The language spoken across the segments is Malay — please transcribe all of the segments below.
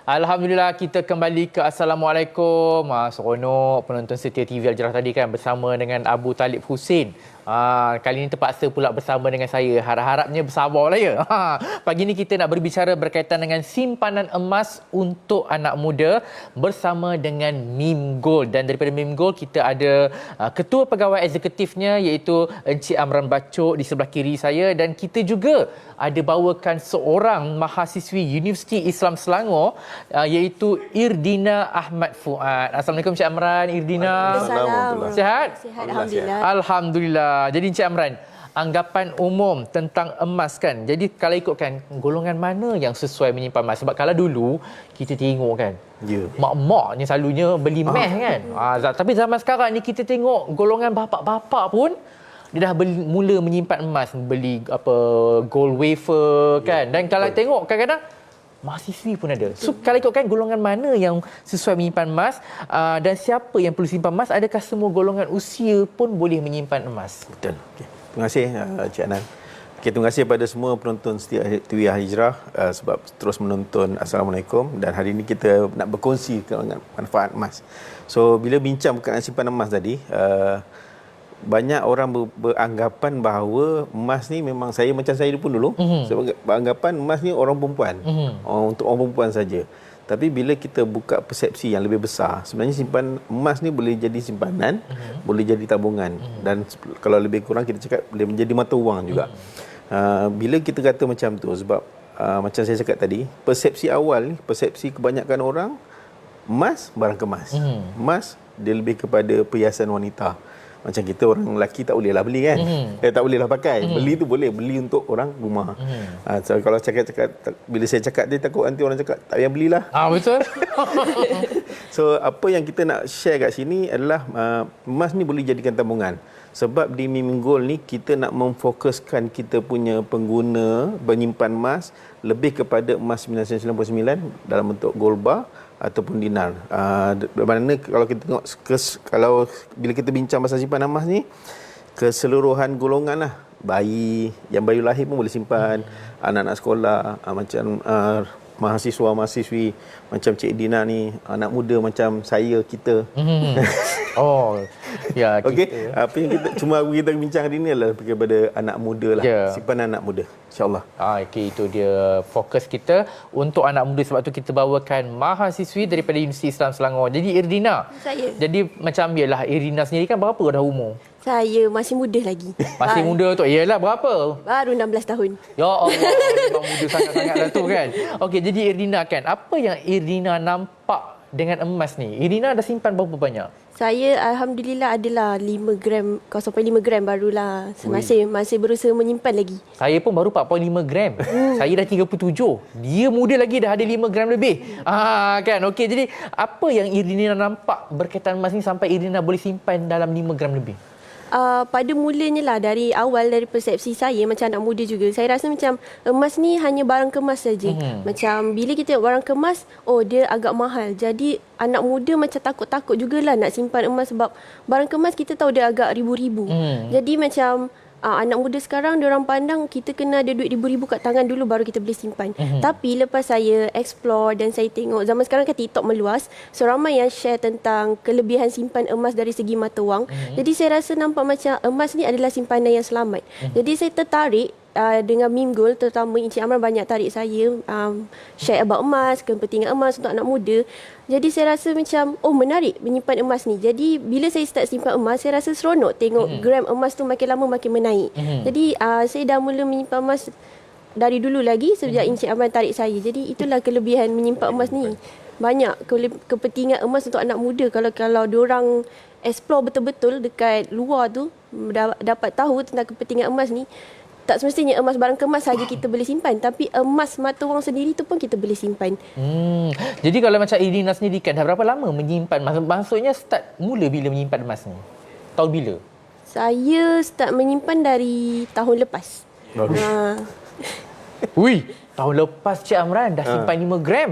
Alhamdulillah kita kembali ke Assalamualaikum. Seronok penonton setia TV Al-Jarrah tadi kan bersama dengan Abu Talib Husin. Kali ini terpaksa pula bersama dengan saya. Harap-harapnya bersabarlah ya. Pagi ini kita nak berbicara berkaitan dengan simpanan emas untuk anak muda bersama dengan Mim Gold. Dan daripada Mim Gold kita ada Ketua Pegawai Eksekutifnya iaitu Encik Amran Bacok di sebelah kiri saya, dan kita juga ada bawakan seorang mahasiswi Universiti Islam Selangor iaitu Irdina Ahmad Fuad. Assalamualaikum Encik Amran, Irdina. Assalamualaikum. Sihat? Sihat, alhamdulillah. Alhamdulillah. Jadi Encik Amran, anggapan umum tentang emas kan. Jadi kalau ikutkan golongan mana yang sesuai menyimpan emas? Sebab kalau dulu kita tengok kan, mak-mak ni selalunya beli meh kan. Tapi zaman sekarang ni kita tengok golongan bapak-bapak pun dia dah mula menyimpan emas, beli gold wafer kan. Dan kalau tengok kadang-kadang mahasiswi pun ada. So kalau ikutkan golongan mana yang sesuai menyimpan emas dan siapa yang perlu simpan emas, adakah semua golongan usia pun boleh menyimpan emas? Betul. Okay. Terima kasih Cik Anan. Okay, terima kasih kepada semua penonton setia TV Al-Hijrah sebab terus menonton. Assalamualaikum. Dan hari ini kita nak berkongsi tentang manfaat emas. So bila bincang berkaitan simpanan emas tadi, banyak orang beranggapan bahawa emas ni memang macam saya pun dulu sebab beranggapan emas ni orang perempuan, untuk orang perempuan saja. Tapi bila kita buka persepsi yang lebih besar, sebenarnya simpan emas ni boleh jadi simpanan, boleh jadi tabungan, dan kalau lebih kurang kita cakap boleh menjadi mata wang juga. Bila kita kata macam tu, sebab macam saya cakap tadi, persepsi awal ni, persepsi kebanyakan orang, emas barang kemas. Emas dia lebih kepada perhiasan wanita. Macam kita orang lelaki tak bolehlah beli kan. Tak bolehlah pakai. Beli tu boleh, beli untuk orang rumah. So, kalau cakap bila saya cakap dia takut nanti orang cakap tak payah belilah. Betul. So apa yang kita nak share kat sini adalah emas ni boleh jadikan tabungan. Sebab di Mim Gold ni kita nak memfokuskan kita punya pengguna menyimpan emas lebih kepada emas 1999 dalam bentuk gold bar ataupun dinar. Mana kalau kita tengok kalau bila kita bincang pasal simpanan emas ni, keseluruhan golongan lah. Bayi, yang baru lahir pun boleh simpan, anak-anak sekolah, macam mahasiswa-mahasiswi macam Cik Dina ni, anak muda macam saya, kita. Ya, okey. Apa yang kita bincang hari ni adalah kepada anak muda lah. Simpanan anak muda, insya-Allah. Okey, itu dia fokus kita untuk anak muda. Sebab tu kita bawakan mahasiswi daripada Universiti Islam Selangor. Jadi Irdina, jadi macam yalah, Irdina sendiri kan berapa dah umur? Saya masih muda lagi. Masih muda tu. Yalah, berapa? Baru 16 tahun. Ya Allah, memang muda sangat-sangatlah tu kan. Okey, jadi Irdina kan, apa yang Irdina nampak dengan emas ni? Irdina dah simpan berapa banyak? Saya alhamdulillah adalah 5 gram, 0.5 gram barulah. Masih berusaha menyimpan lagi. Saya pun baru 4.5 gram. Saya dah 37. Dia muda lagi dah ada 5 gram lebih. Kan. Okey, jadi apa yang Irdina nampak berkaitan emas ni sampai Irdina boleh simpan dalam 5 gram lebih? Pada mulanya lah, dari awal, dari persepsi saya macam anak muda juga, saya rasa macam emas ni hanya barang kemas saja. Macam bila kita tengok barang kemas, dia agak mahal. Jadi anak muda macam takut-takut jugalah nak simpan emas sebab barang kemas kita tahu dia agak ribu-ribu. Jadi macam anak muda sekarang diorang pandang kita kena ada duit ribu-ribu kat tangan dulu baru kita boleh simpan. Tapi lepas saya explore dan saya tengok zaman sekarang kan TikTok meluas, so ramai yang share tentang kelebihan simpan emas dari segi mata wang. Jadi saya rasa nampak macam emas ni adalah simpanan yang selamat. Jadi saya tertarik dengan Mim Gold, terutama Encik Amran banyak tarik saya share about emas, kepentingan emas untuk anak muda. Jadi saya rasa macam menarik menyimpan emas ni. Jadi bila saya start simpan emas, saya rasa seronok tengok gram emas tu makin lama makin menaik. Jadi saya dah mula menyimpan emas dari dulu lagi sejak Encik Amran tarik saya. Jadi itulah kelebihan menyimpan emas ni. Banyak kepentingan emas untuk anak muda. Kalau diorang explore betul-betul dekat luar tu, dapat tahu tentang kepentingan emas ni. Tak semestinya emas barang kemas saja kita boleh simpan, tapi emas mata wang sendiri tu pun kita boleh simpan. Jadi kalau macam Irdina sendiri kan, dah berapa lama menyimpan? Maksudnya start mula bila menyimpan emas ni? Tahun bila? Saya start menyimpan dari tahun lepas. Tahun lepas Cik Amran dah simpan 5 gram.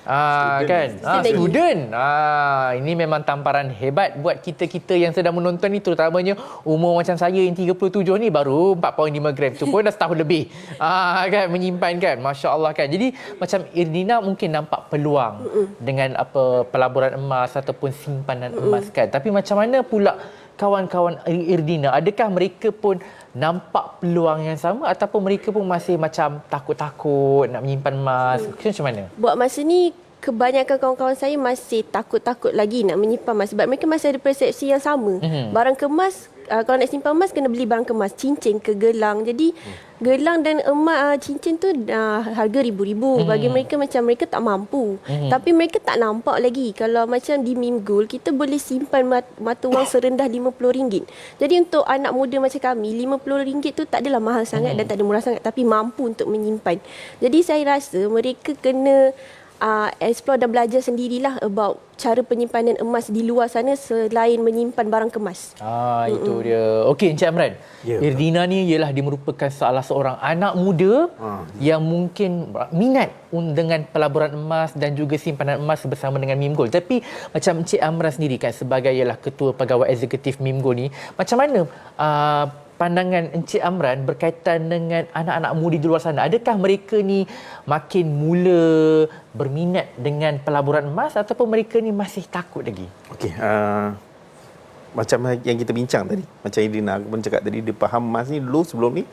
Student. Ini memang tamparan hebat buat kita-kita yang sedang menonton ni, terutamanya umur macam saya yang 37 ni, baru 4.5 gram tu pun dah setahun lebih. Kan menyimpan kan. Masya-Allah kan. Jadi macam Irdina mungkin nampak peluang dengan pelaburan emas ataupun simpanan emas kan. Tapi macam mana pula kawan-kawan Irdina, adakah mereka pun nampak peluang yang sama ataupun mereka pun masih macam takut-takut nak menyimpan emas? Macam mana? Buat masa ni, kebanyakan kawan-kawan saya masih takut-takut lagi nak menyimpan emas sebab mereka masih ada persepsi yang sama. Barang kemas, kalau nak simpan emas kena beli barang kemas, cincin ke gelang. Jadi gelang dan emas, cincin tu harga ribu-ribu. Bagi mereka macam mereka tak mampu. Tapi mereka tak nampak lagi kalau macam di Mim Gold kita boleh simpan mata wang serendah RM50. Jadi untuk anak muda macam kami, RM50 tu tak adalah mahal sangat dan tak ada murah sangat, tapi mampu untuk menyimpan. Jadi saya rasa mereka kena explore dan belajar sendirilah about cara penyimpanan emas di luar sana selain menyimpan barang kemas. Itu dia. Okey, Encik Amran. Irdina ni ialah dia merupakan salah seorang anak muda yang mungkin minat dengan pelaburan emas dan juga simpanan emas bersama dengan Mim Gold. Tapi macam Encik Amran sendiri kan sebagai ialah ketua pegawai eksekutif Mim Gold ni, macam mana pandangan Encik Amran berkaitan dengan anak-anak muda di luar sana? Adakah mereka ni makin mula berminat dengan pelaburan emas ataupun mereka ni masih takut lagi? Okey, macam yang kita bincang tadi, macam Irdina pun cakap tadi, dia faham emas ni dulu sebelum ni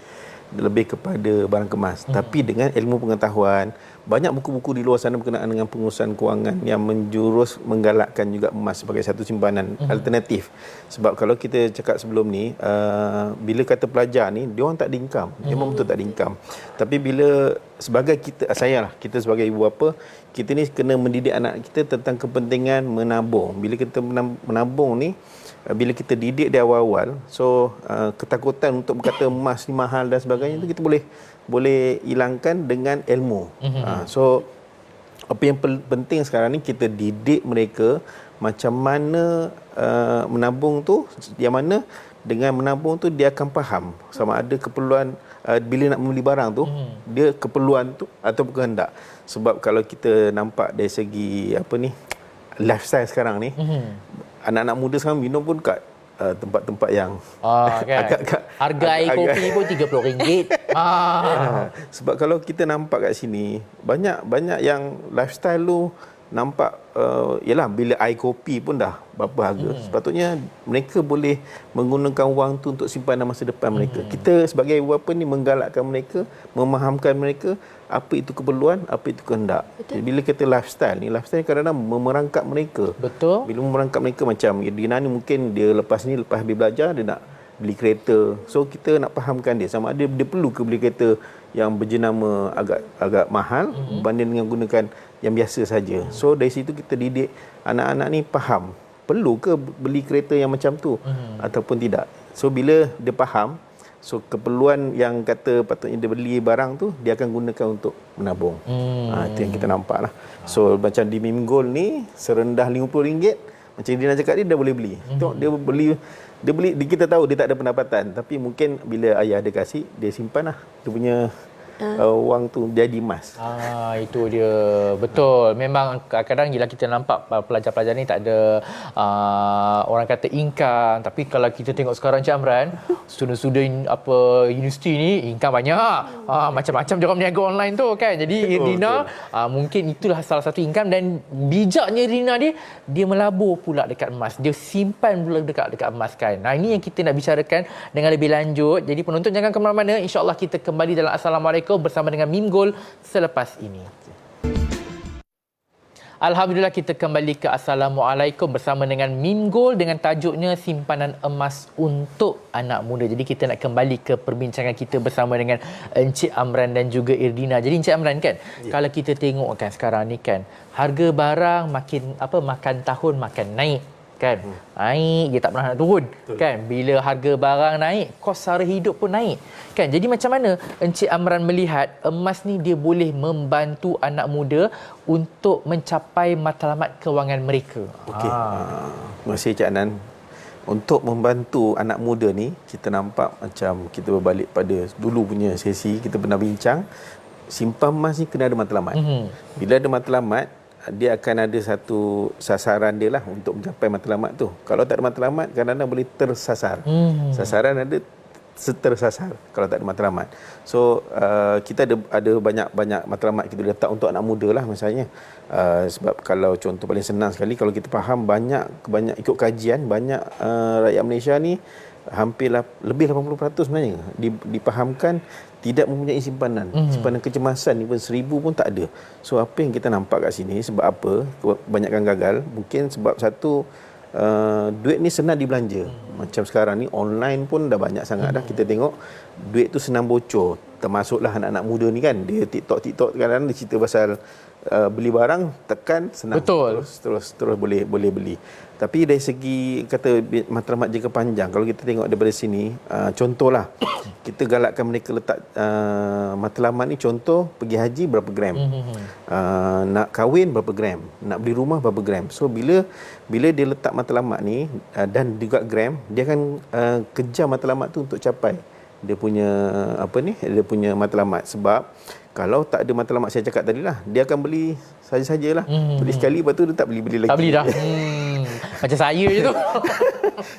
lebih kepada barang kemas. Tapi dengan ilmu pengetahuan, banyak buku-buku di luar sana berkenaan dengan pengurusan kewangan yang menjurus menggalakkan juga emas sebagai satu simpanan alternatif. Sebab kalau kita cakap sebelum ni, bila kata pelajar ni, dia orang tak ada income. Memang betul tak ada income. Tapi bila sebagai kita, kita sebagai ibu bapa, kita ni kena mendidik anak kita tentang kepentingan menabung. Bila kita menabung ni, bila kita didik di awal-awal, so ketakutan untuk berkata emas ni mahal dan sebagainya tu kita boleh hilangkan dengan ilmu. So apa yang penting sekarang ni, kita didik mereka macam mana menabung tu, yang mana dengan menabung tu dia akan faham sama ada keperluan bila nak membeli barang tu, dia keperluan tu atau kehendak. Sebab kalau kita nampak dari segi lifestyle sekarang ni, anak-anak muda sekarang minum pun kat tempat-tempat yang kan? Harga air kopi pun RM30. Sebab kalau kita nampak kat sini, banyak yang lifestyle tu nampak yalah, bila air kopi pun dah berapa harga. Sepatutnya mereka boleh menggunakan wang tu untuk simpanan masa depan mereka. Kita sebagai ibu bapa ni menggalakkan mereka, memahamkan mereka apa itu keperluan, apa itu kehendak. Bila kita lifestyle kadang-kadang memerangkap mereka. Betul. Bila memerangkap mereka, macam Irdina ni mungkin dia lepas habis belajar, dia nak beli kereta. So kita nak fahamkan dia sama ada dia perlu ke beli kereta yang berjenama agak mahal berbanding dengan gunakan yang biasa saja. So dari situ kita didik anak-anak ni faham perlu ke beli kereta yang macam tu ataupun tidak. So bila dia faham, so keperluan yang kata patutnya dia beli barang tu, dia akan gunakan untuk menabung. Itu yang kita nampak lah. So macam di Mim Gold ni serendah RM50, macam Dina cakap, dia dah boleh beli. Dia beli, kita tahu dia tak ada pendapatan, tapi mungkin bila ayah dia kasih, dia simpan lah dia punya wang tu jadi emas. Itu dia. Betul. Memang kadang-kadang bila kita nampak pelajar-pelajar ni tak ada orang kata income, tapi kalau kita tengok sekarang Cik Amran, student-student universiti ni income banyak. Macam-macam dia orang berniaga online tu kan. Jadi Irdina mungkin itulah salah satu income, dan bijaknya Irdina dia melabur pula dekat emas. Dia simpan pula dekat emas kan. Ini yang kita nak bicarakan dengan lebih lanjut. Jadi penonton jangan ke mana-mana. InsyaAllah kita kembali dalam Assalamualaikum bersama dengan Mim Gold selepas ini. Alhamdulillah, kita kembali ke Assalamualaikum bersama dengan Mim Gold dengan tajuknya simpanan emas untuk anak muda. Jadi kita nak kembali ke perbincangan kita bersama dengan Encik Amran dan juga Irdina. Jadi Encik Amran kan, kalau kita tengok kan sekarang ni kan, harga barang makan tahun makan naik kan. Naik dia tak pernah nak turun. Betul. Kan, bila harga barang naik, kos sara hidup pun naik kan. Jadi macam mana Encik Amran melihat emas ni dia boleh membantu anak muda untuk mencapai matlamat kewangan mereka? Okey. Terima kasih Cik Anan. Untuk membantu anak muda ni, kita nampak macam kita berbalik pada dulu punya sesi, kita pernah bincang simpan emas ni kena ada matlamat. Bila ada matlamat, dia akan ada satu sasaran dia lah untuk mencapai matlamat tu. Kalau tak ada matlamat, kadang-kadang boleh tersasar. Sasaran ada tersasar kalau tak ada matlamat. So kita ada banyak matlamat kita letak untuk anak muda lah misalnya. Sebab kalau contoh paling senang sekali, kalau kita faham banyak ikut kajian, banyak rakyat Malaysia ni hampir lebih 80% sebenarnya dipahamkan tidak mempunyai simpanan. Simpanan kecemasan ni pun 1000 pun tak ada. So apa yang kita nampak kat sini, sebab apa kebanyakan gagal? Mungkin sebab satu, duit ni senang dibelanja. Macam sekarang ni online pun dah banyak sangat dah. Kita tengok duit tu senang bocor. Termasuklah anak-anak muda ni kan, dia TikTok kadang-kadang dia cerita pasal beli barang, tekan senang. Betul. Terus boleh beli. Tapi dari segi kata matlamat jangka panjang, kalau kita tengok daripada sini, contohlah kita galakkan mereka letak matlamat ni, contoh pergi haji berapa gram, nak kahwin berapa gram, nak beli rumah berapa gram. So bila dia letak matlamat ni dan juga gram, dia akan kejar matlamat tu untuk capai dia punya matlamat. Sebab kalau tak ada matlamat saya cakap tadi lah, dia akan beli saja-sajalah. Beli sekali, lepas tu dia tak beli lagi. Tak beli dah. Macam saya je tu.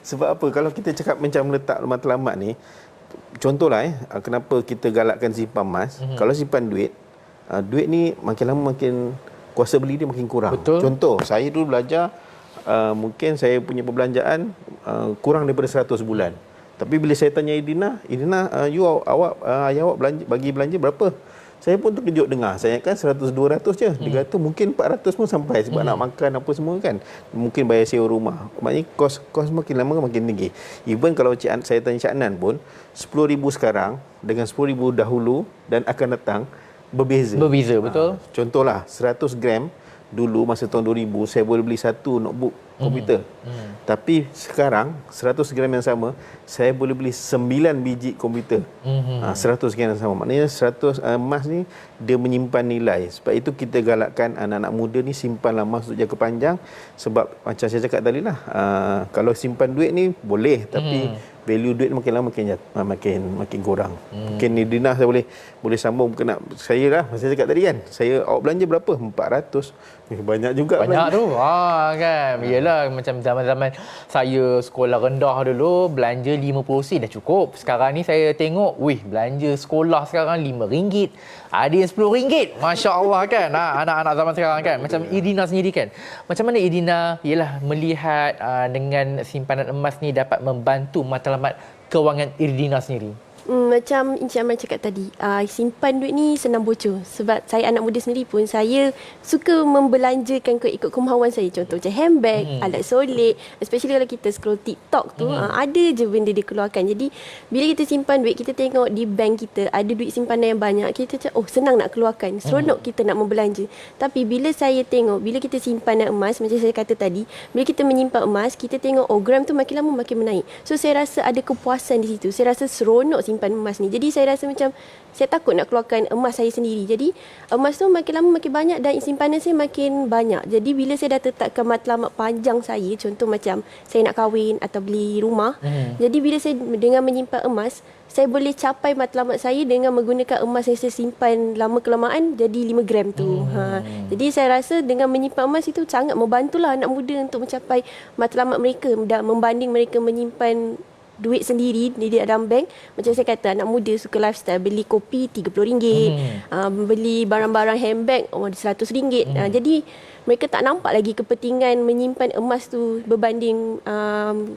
Sebab apa? Kalau kita cakap macam letak matlamat ni, contohlah kenapa kita galakkan simpan emas. Kalau simpan duit ni makin lama makin kuasa beli dia makin kurang. Betul. Contoh, saya dulu belajar, mungkin saya punya perbelanjaan kurang daripada 100 bulan. Tapi bila saya tanya Idina, ayah awak bagi belanja berapa? Saya pun terkejut dengar. Saya kan 100-200 je. Dia kata mungkin 400 pun sampai sebab nak makan apa semua kan. Mungkin bayar sewa rumah. Maknanya kos makin lama makin tinggi. Even kalau saya tanya Cik Anan pun, 10,000 sekarang dengan 10,000 dahulu dan akan datang berbeza. Berbeza, betul. Contohlah 100 gram dulu masa tahun 2000 saya boleh beli satu notebook komputer. Tapi sekarang 100 gram yang sama saya boleh beli 9 biji komputer. 100 gram yang sama. Maknanya 100 emas ni dia menyimpan nilai. Sebab itu kita galakkan anak-anak muda ni simpanlah emas untuk jangka panjang. Sebab macam saya cakap tadi lah, kalau simpan duit ni boleh, tapi value duit makin lama makin kurang. Mungkin ni Dina saya boleh sambung kena saya lah. Saya cakap tadi kan, awak belanja berapa? 400. Banyak juga. Banyak belanja. tu. Kan. Yelah, macam zaman-zaman saya sekolah rendah dulu, belanja 50 sen dah cukup. Sekarang ni saya tengok, belanja sekolah sekarang RM5. Ada yang RM10. Masya Allah kan. Anak-anak zaman sekarang kan. Macam Irina sendiri kan. Macam mana Irina melihat dengan simpanan emas ni dapat membantu matlamat kewangan Irina sendiri? Macam Encik Amran cakap tadi, simpan duit ni senang bocor. Sebab saya anak muda sendiri pun, saya suka membelanjakan ikut kemahuan saya. Contoh macam handbag, alat solek. Especially kalau kita scroll TikTok tu, ada je benda dia keluarkan. Jadi, bila kita simpan duit, kita tengok di bank kita, ada duit simpanan yang banyak. Kita cakap, senang nak keluarkan. Seronok kita nak membelanja. Tapi bila saya tengok, bila kita simpanan emas, macam saya kata tadi, bila kita menyimpan emas, kita tengok, gram tu makin lama makin menaik. So, saya rasa ada kepuasan di situ. Saya rasa seronok simpan emas ni. Jadi saya rasa macam saya takut nak keluarkan emas saya sendiri. Jadi emas tu makin lama makin banyak dan simpanan saya makin banyak. Jadi bila saya dah tetapkan matlamat panjang saya, contoh macam saya nak kahwin atau beli rumah. Jadi bila saya dengan menyimpan emas, saya boleh capai matlamat saya dengan menggunakan emas yang saya simpan lama kelamaan jadi 5 gram tu. Jadi saya rasa dengan menyimpan emas itu sangat membantulah anak muda untuk mencapai matlamat mereka dan membanding mereka menyimpan duit sendiri di dalam bank. Macam saya kata, anak muda suka lifestyle, beli kopi RM30, beli barang-barang handbag RM100. Jadi mereka tak nampak lagi kepentingan menyimpan emas tu berbanding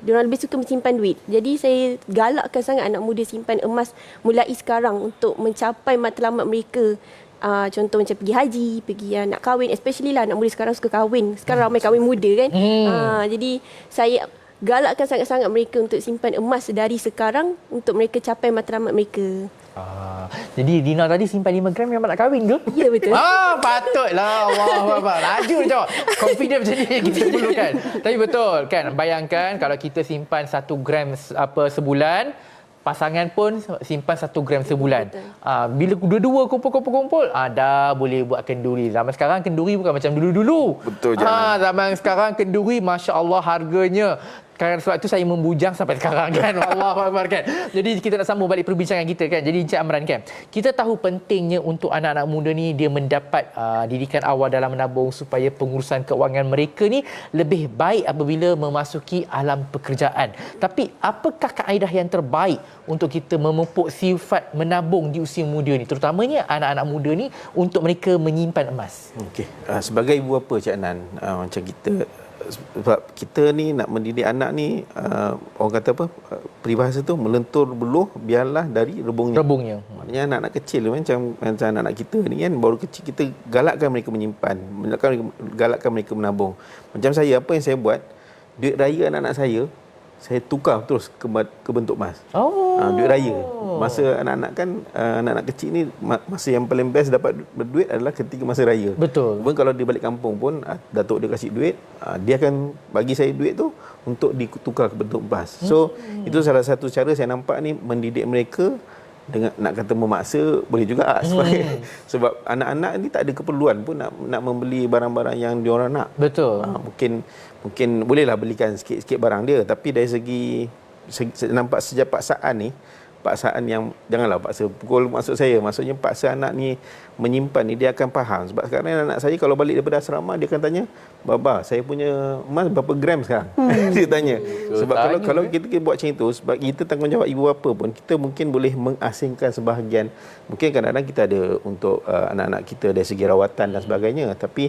diorang lebih suka menyimpan duit. Jadi saya galakkan sangat anak muda simpan emas mulai sekarang untuk mencapai matlamat mereka. Contoh macam pergi haji, nak kahwin, especially lah anak muda sekarang suka kahwin. Sekarang ramai kahwin muda kan. Jadi saya galakkan sangat-sangat mereka untuk simpan emas dari sekarang untuk mereka capai matlamat mereka. Jadi Dina tadi simpan 5 gram memang nak kahwin ke? Ya, betul. Patutlah. Allahuakbar. Laju jawab. Confident macam ni kita perlukan. Tapi betul kan, bayangkan kalau kita simpan 1 gram sebulan, pasangan pun simpan 1 gram sebulan. Bila dua-dua kumpul, dah boleh buat kenduri. Zaman sekarang kenduri bukan macam dulu-dulu. Betul je. Zaman sekarang kenduri, Masya Allah, harganya Sebab itu saya membujang sampai sekarang kan. Allahuakbar kan. Jadi kita nak sambung balik perbincangan kita kan. Jadi Encik Amran kan, kita tahu pentingnya untuk anak-anak muda ni dia mendapat didikan awal dalam menabung supaya pengurusan keuangan mereka ni lebih baik apabila memasuki alam pekerjaan. Tapi apakah kaedah yang terbaik untuk kita memupuk sifat menabung di usia muda ni, terutamanya anak-anak muda ni, untuk mereka menyimpan emas? Okey, sebagai ibu bapa Cik Anan, macam kita, sebab kita ni nak mendidik anak ni, orang kata apa, peribahasa tu, melentur beluh biarlah dari rebungnya. Maknanya anak-anak kecil macam anak-anak kita ni kan, baru kecil, kita galakkan mereka menyimpan, galakkan mereka menabung. Macam saya, apa yang saya buat, duit raya anak-anak saya tukar terus ke bentuk emas. Duit raya. Masa anak-anak kan, anak-anak kecil ni, masa yang paling best dapat berduit adalah ketika masa raya. Betul. Pun kalau dia balik kampung pun, datuk dia kasih duit, dia akan bagi saya duit tu untuk ditukar ke bentuk emas. So, itu salah satu cara saya nampak ni mendidik mereka. Dengan nak kata memaksa boleh juga sebab anak-anak ni tak ada keperluan pun nak membeli barang-barang yang diorang nak. Betul. Mungkin bolehlah belikan sikit-sikit barang dia, tapi dari segi nampak sejak paksaan ni, paksaan yang janganlah paksa pukul, maksudnya paksa anak ni menyimpan ni, dia akan faham. Sebab sekarang anak saya kalau balik daripada asrama, dia akan tanya, "Baba, saya punya emas berapa gram sekarang?" Dia tanya. Sebab kalau kita buat macam itu, sebab kita tanggungjawab ibu bapa pun, kita mungkin boleh mengasingkan sebahagian. Mungkin kadang-kadang kita ada untuk anak-anak kita dari segi rawatan dan sebagainya, tapi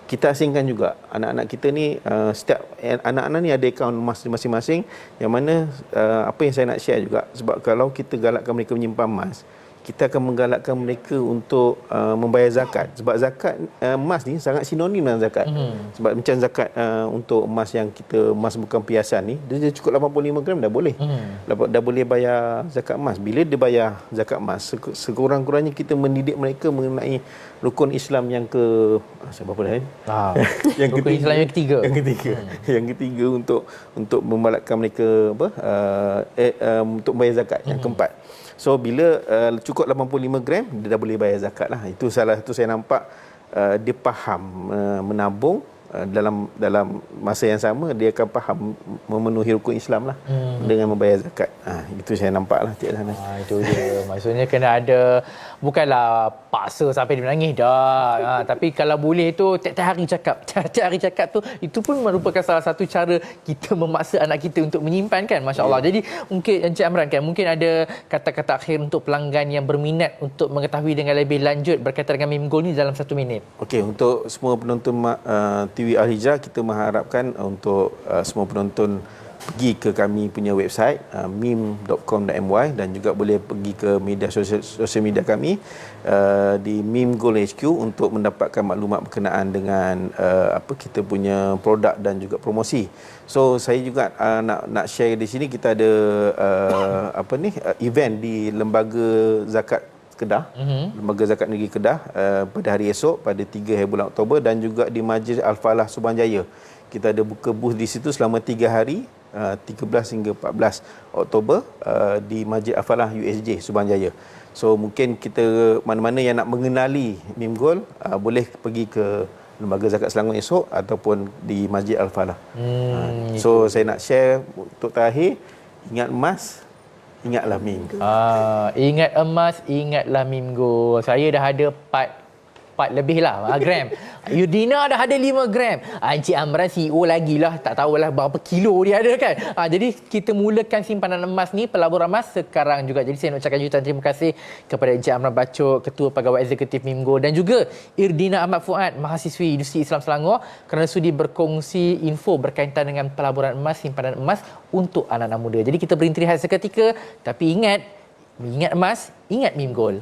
kita asingkan juga anak-anak kita ni. Setiap anak-anak ni ada akaun emas masing-masing, yang mana apa yang saya nak share juga, sebab kalau kita galakkan mereka menyimpan emas, kita akan menggalakkan mereka untuk membayar zakat. Sebab zakat emas ni sangat sinonim dengan zakat. Sebab macam zakat untuk emas yang kita, emas bukan perhiasan ni, dia cukup 85 gram dah boleh. Dah boleh bayar zakat emas. Bila dia bayar zakat emas, sekurang-kurangnya kita mendidik mereka mengenai rukun Islam yang berapa dah? Rukun Islam yang ketiga. Yang ketiga untuk membalakkan mereka untuk bayar zakat. Yang keempat. So bila cukup 85 gram, dia dah boleh bayar zakat lah. Itu salah satu saya nampak dia faham menabung. Dalam masa yang sama, dia akan faham memenuhi rukun Islam lah dengan membayar zakat. Itu saya nampak lah Cik Anan. Itu dia. Maksudnya kena ada, bukanlah paksa sampai dia menangis dah. Tapi kalau boleh tu tiap-tiap hari cakap tu, itu pun merupakan salah satu cara kita memaksa anak kita untuk menyimpan kan. Masya Allah. Jadi mungkin Encik Amran kan, mungkin ada kata-kata akhir untuk pelanggan yang berminat untuk mengetahui dengan lebih lanjut berkaitan dengan Mim Gold ni dalam 1 minit. Okey, untuk semua penonton TV Al-Hijrah, kita mengharapkan untuk semua penonton pergi ke kami punya website mim.com.my, dan juga boleh pergi ke media sosial media kami di Mim Gold HQ untuk mendapatkan maklumat berkenaan dengan kita punya produk dan juga promosi. So saya juga nak share di sini, kita ada event di Lembaga Zakat Kedah, Lembaga Zakat Negeri Kedah pada hari esok pada 3 hari bulan Oktober, dan juga di Majlis Al-Falah Subanjaya. Kita ada buka booth di situ selama 3 hari, 13 hingga 14 Oktober di Majlis Al-Falah USJ Subanjaya. So mungkin kita mana-mana yang nak mengenali Mim Gold boleh pergi ke Lembaga Zakat Selangor esok ataupun di Majlis Al-Falah. So saya nak share untuk terakhir, ingat emas, ingatlah Mim. Ingat emas, ingatlah Mim Gold. Saya dah ada 4 lebih lah gram. Yudina dah ada 5 gram. Encik Amran CEO lagi lah. Tak tahulah berapa kilo dia ada kan. Jadi kita mulakan simpanan emas ni, pelaburan emas sekarang juga. Jadi saya nak ucapkan jutaan terima kasih kepada Encik Amran Bacok, Ketua Pegawai Eksekutif Mim Gold, dan juga Irdina Ahmad Fuad, mahasiswi Industri Islam Selangor, kerana sudi berkongsi info berkaitan dengan pelaburan emas, simpanan emas untuk anak-anak muda. Jadi kita berhenti rehat seketika, tapi ingat emas, ingat Mim Gold.